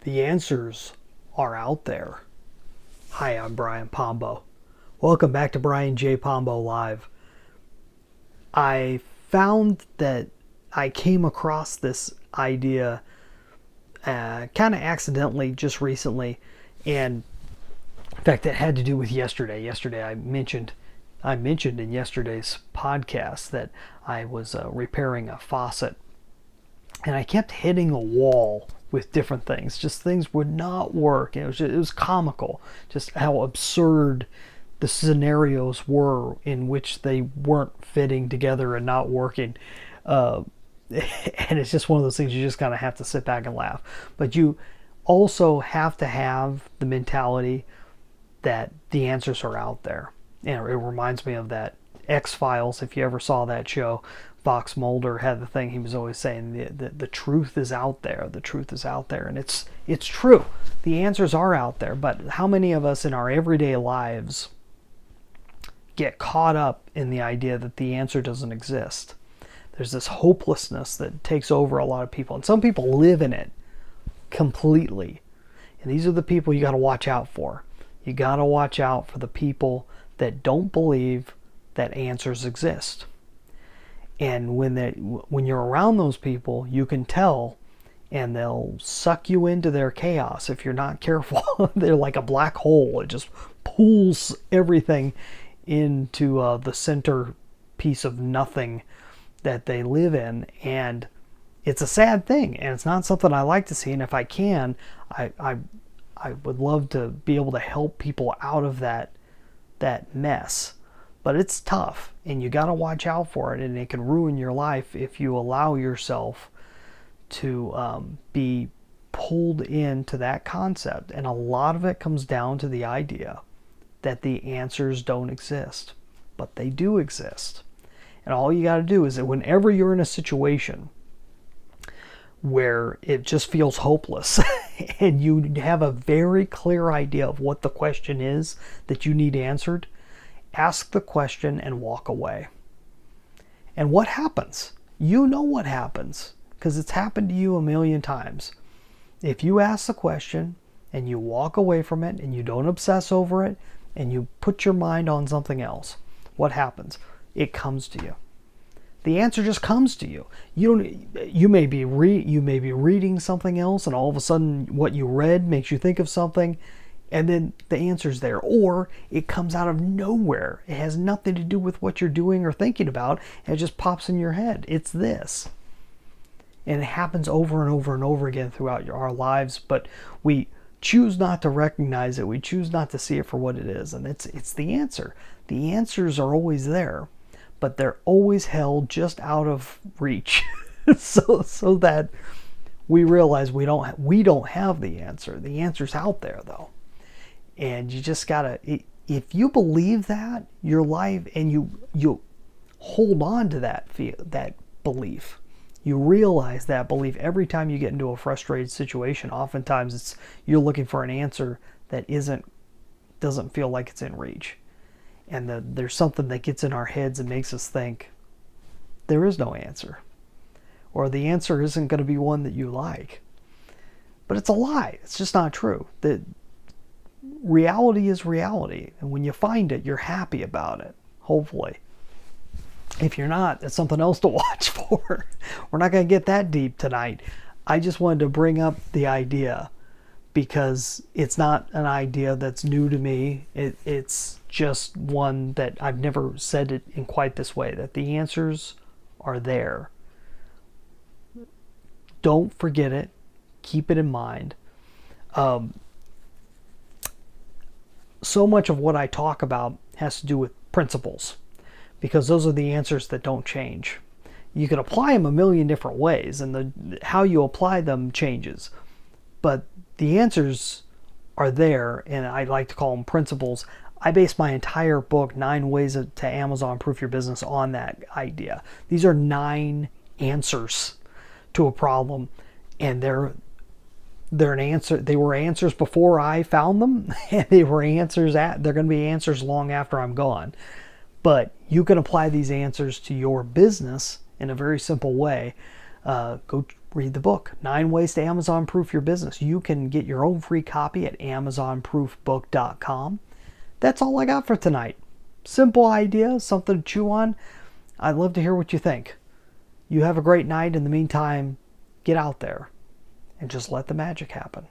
The answers are out there. Hi, I'm Brian Pombo. Welcome back to Brian J. Pombo Live. I found that I came across this idea kind of accidentally just recently, and in fact, it had to do with yesterday. Yesterday, I mentioned in yesterday's podcast that I was repairing a faucet, and I kept hitting a wall with different things. Just things would not work. It was comical, just how absurd the scenarios were in which they weren't fitting together and not working. And it's just one of those things you just kind of have to sit back and laugh. But you also have to have the mentality that the answers are out there. And it reminds me of that Xfiles, if you ever saw that show. Fox Mulder had the thing he was always saying, the truth is out there. The truth is out there. And it's true. The answers are out there. But how many of us in our everyday lives get caught up in the idea that the answer doesn't exist? There's this hopelessness that takes over a lot of people. And some people live in it completely. And these are the people you got to watch out for. You got to watch out for the people that don't believe that answers exist. And when you're around those people, you can tell, and they'll suck you into their chaos if you're not careful. They're like a black hole. It just pulls everything into the center piece of nothing that they live in. And it's a sad thing, and it's not something I like to see. And if I can, I would love to be able to help people out of that mess. But it's tough, and you got to watch out for it, and it can ruin your life if you allow yourself to be pulled into that concept. And a lot of it comes down to the idea that the answers don't exist, but they do exist. And all you got to do is that whenever you're in a situation where it just feels hopeless and you have a very clear idea of what the question is that you need answered, ask the question and walk away. And what happens? You know what happens, because it's happened to you a million times. If you ask the question and you walk away from it and you don't obsess over it and you put your mind on something else, what happens? It comes to you. The answer just comes to you. You may be reading something else, and all of a sudden what you read makes you think of something, and then the answer's there. Or it comes out of nowhere. It has nothing to do with what you're doing or thinking about, and it just pops in your head. It's this. And it happens over and over and over again throughout our lives, but we choose not to recognize it. We choose not to see it for what it is, and it's the answer. The answers are always there, but they're always held just out of reach, so that we realize we don't have the answer. The answer's out there, though. And you just gotta, if you believe that, your life, and you hold on to that belief, you realize that belief every time you get into a frustrated situation. Oftentimes you're looking for an answer that doesn't feel like it's in reach. And there's something that gets in our heads and makes us think there is no answer. Or the answer isn't going to be one that you like. But it's a lie. It's just not true. Reality is reality, and when you find it, you're happy about it, hopefully. If you're not, that's something else to watch for. We're not going to get that deep tonight. I just wanted to bring up the idea because it's not an idea that's new to me. It's just one that I've never said it in quite this way, that the answers are there. Don't forget it. Keep it in mind. So much of what I talk about has to do with principles, because those are the answers that don't change. You can apply them a million different ways, and how you apply them changes, but the answers are there, and I like to call them principles. I base my entire book, 9 Ways to Amazon Proof Your Business, on that idea. These are 9 answers to a problem, and they're an answer. They were answers before I found them, and they're going to be answers long after I'm gone. But you can apply these answers to your business in a very simple way. Go read the book, 9 Ways to Amazon Proof Your Business. You can get your own free copy at amazonproofbook.com. That's all I got for tonight. Simple idea, something to chew on. I'd love to hear what you think. You have a great night. In the meantime, get out there and just let the magic happen.